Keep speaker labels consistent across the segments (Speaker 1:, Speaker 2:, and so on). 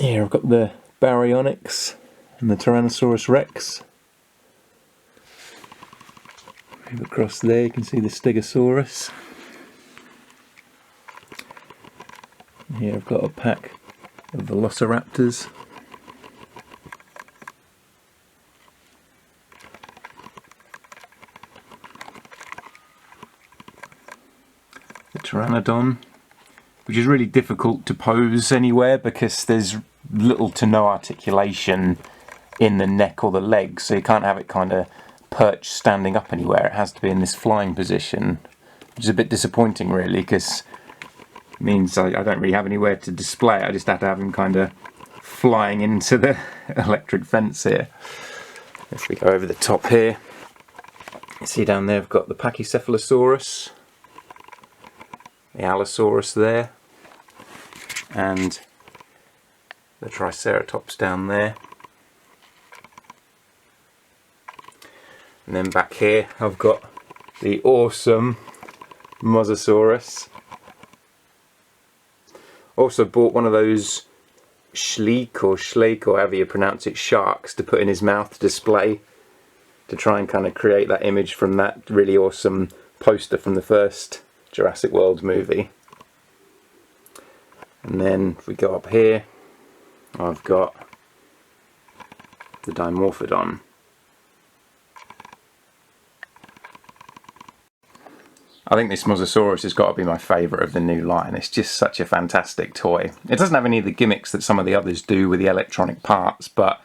Speaker 1: Here I've got the Baryonyx and the Tyrannosaurus Rex. Move across there, you can see the Stegosaurus. And here I've got a pack of Velociraptors. The Pteranodon, which is really difficult to pose anywhere because there's little to no articulation in the neck or the legs, so you can't have it kind of perched standing up anywhere. It has to be in this flying position, which is a bit disappointing really, because it means I don't really have anywhere to display it. I just have to have him kind of flying into the electric fence here. If we go over the top here, you see down there I've got the Pachycephalosaurus, the Allosaurus there, and the Triceratops down there. And then back here I've got the awesome Mosasaurus. Also bought one of those Schleek or however you pronounce it, sharks to put in his mouth to display, to try and kind of create that image from that really awesome poster from the first Jurassic World movie. And then if we go up here, I've got the Dimorphodon. I think this Mosasaurus has got to be my favourite of the new line. It's just such a fantastic toy. It doesn't have any of the gimmicks that some of the others do with the electronic parts, but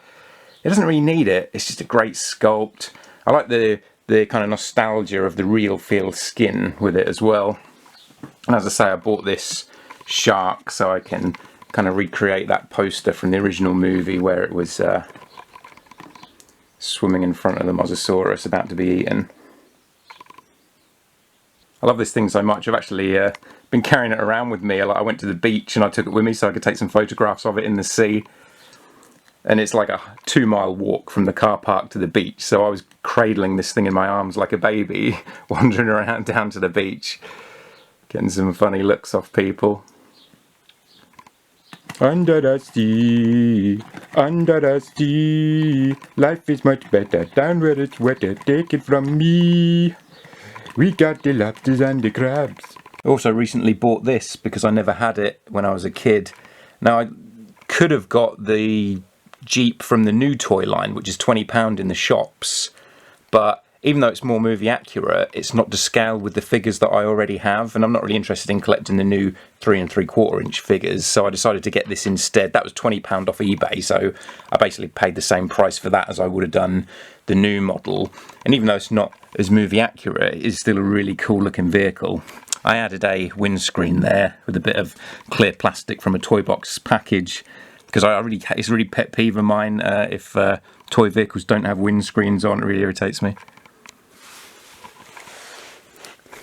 Speaker 1: it doesn't really need it. It's just a great sculpt. I like the kind of nostalgia of the real feel skin with it as well. And as I say, I bought this shark so I can kind of recreate that poster from the original movie where it was swimming in front of the Mosasaurus about to be eaten. I love this thing so much. I've actually been carrying it around with me. I went to the beach and I took it with me so I could take some photographs of it in the sea. And it's like a 2-mile walk from the car park to the beach. So I was cradling this thing in my arms like a baby, wandering around down to the beach, getting some funny looks off people. Under the sea, life is much better down where it's wetter. Take it from me. We got the lobsters and the crabs. I also recently bought this because I never had it when I was a kid. Now I could have got the Jeep from the new toy line, which is £20 in the shops, but even though it's more movie accurate, it's not to scale with the figures that I already have, and I'm not really interested in collecting the new 3 3/4 inch figures, so I decided to get this instead. That was £20 off eBay, so I basically paid the same price for that as I would have done the new model. And even though it's not as movie accurate, it is still a really cool looking vehicle. I added a windscreen there with a bit of clear plastic from a toy box package, because it's a really pet peeve of mine if toy vehicles don't have windscreens on. It really irritates me.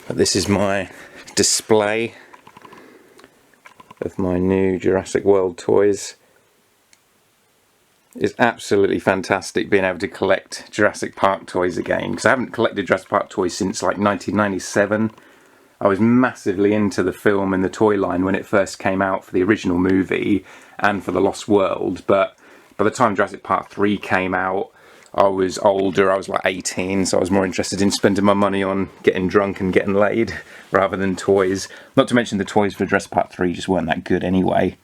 Speaker 1: But this is my display of my new Jurassic World toys. It's absolutely fantastic being able to collect Jurassic Park toys again, because I haven't collected Jurassic Park toys since like 1997. I was massively into the film and the toy line when it first came out for the original movie and for The Lost World, but by the time Jurassic Park 3 came out, I was older. I was like 18, so I was more interested in spending my money on getting drunk and getting laid rather than toys. Not to mention the toys for Jurassic Park 3 just weren't that good anyway.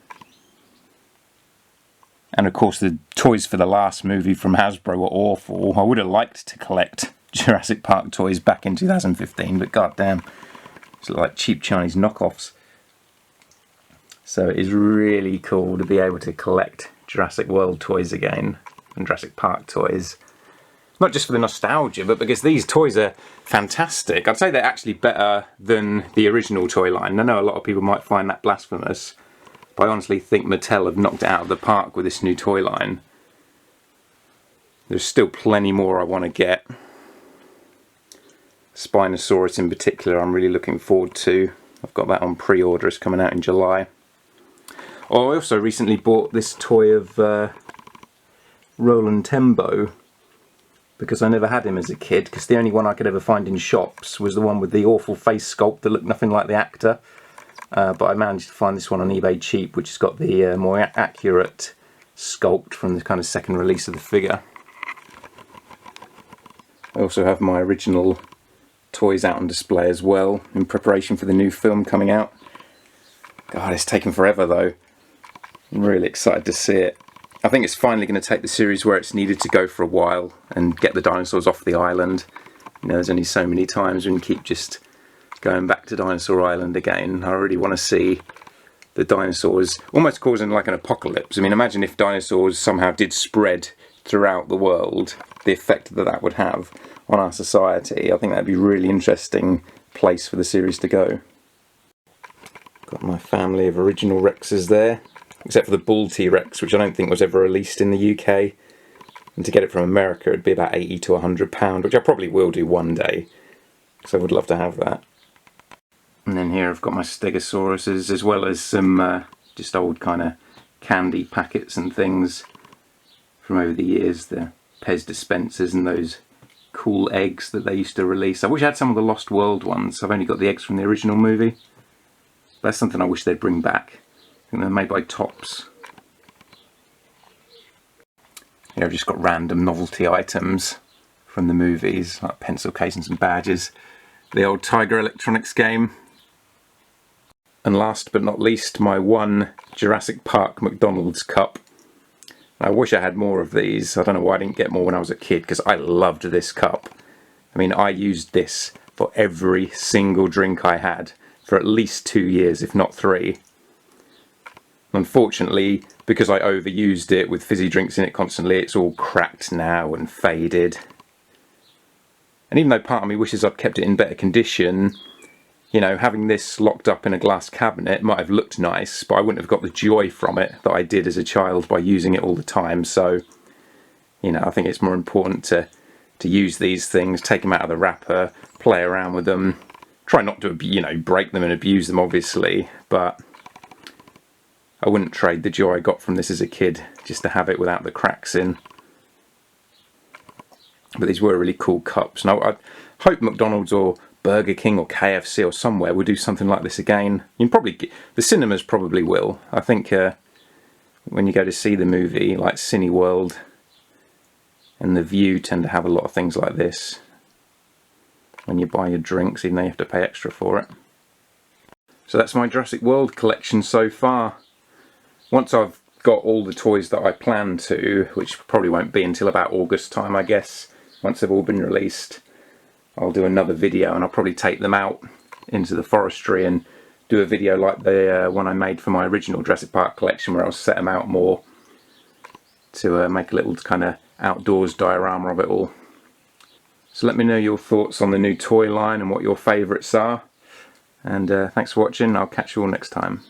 Speaker 1: And of course the toys for the last movie from Hasbro were awful. I would have liked to collect Jurassic Park toys back in 2015, but goddamn, it's like cheap Chinese knockoffs. So it is really cool to be able to collect Jurassic World toys again and Jurassic Park toys. Not just for the nostalgia, but because these toys are fantastic. I'd say they're actually better than the original toy line. I know a lot of people might find that blasphemous, but I honestly think Mattel have knocked it out of the park with this new toy line. There's still plenty more I want to get. Spinosaurus in particular I'm really looking forward to. I've got that on pre-order, it's coming out in July. Oh, I also recently bought this toy of Roland Tembo, because I never had him as a kid, because the only one I could ever find in shops was the one with the awful face sculpt that looked nothing like the actor. But I managed to find this one on eBay cheap, which has got the more accurate sculpt from the kind of second release of the figure. I also have my original toys out on display as well, in preparation for the new film coming out. God, it's taken forever though. I'm really excited to see it. I think it's finally going to take the series where it's needed to go for a while and get the dinosaurs off the island. You know, there's only so many times we can keep just going back to Dinosaur Island again. I really want to see the dinosaurs almost causing like an apocalypse. I mean, imagine if dinosaurs somehow did spread throughout the world, the effect that that would have on our society. I think that'd be a really interesting place for the series to go. Got my family of original Rexes there, except for the Bull T-Rex, which I don't think was ever released in the UK. And to get it from America, it'd be about £80 to £100, which I probably will do one day, because I would love to have that. And then here I've got my Stegosauruses, as well as some just old kind of candy packets and things from over the years, the Pez dispensers and those cool eggs that they used to release. I wish I had some of the Lost World ones. I've only got the eggs from the original movie. That's something I wish they'd bring back. I think they're made by Tops. Here I've just got random novelty items from the movies, like pencil cases and badges. The old Tiger Electronics game. And last but not least, my one Jurassic Park McDonald's cup. I wish I had more of these. I don't know why I didn't get more when I was a kid, because I loved this cup. I mean, I used this for every single drink I had for at least 2 years, if not 3. Unfortunately, because I overused it with fizzy drinks in it constantly, it's all cracked now and faded. And even though part of me wishes I'd kept it in better condition, you know, having this locked up in a glass cabinet might have looked nice, but I wouldn't have got the joy from it that I did as a child by using it all the time. So, you know, I think it's more important to use these things, take them out of the wrapper, play around with them. Try not to, you know, break them and abuse them, obviously, but I wouldn't trade the joy I got from this as a kid just to have it without the cracks in. But these were really cool cups. Now, I hope McDonald's or Burger King or KFC or somewhere will do something like this again. You can probably get, the cinemas probably will. I think when you go to see the movie, like Cineworld and The View tend to have a lot of things like this when you buy your drinks, even though you have to pay extra for it. So that's my Jurassic World collection so far. Once I've got all the toys that I plan to, which probably won't be until about August time, I guess, once they've all been released, I'll do another video, and I'll probably take them out into the forestry and do a video like the one I made for my original Jurassic Park collection, where I'll set them out more to make a little kind of outdoors diorama of it all. So let me know your thoughts on the new toy line and what your favourites are. And thanks for watching. I'll catch you all next time.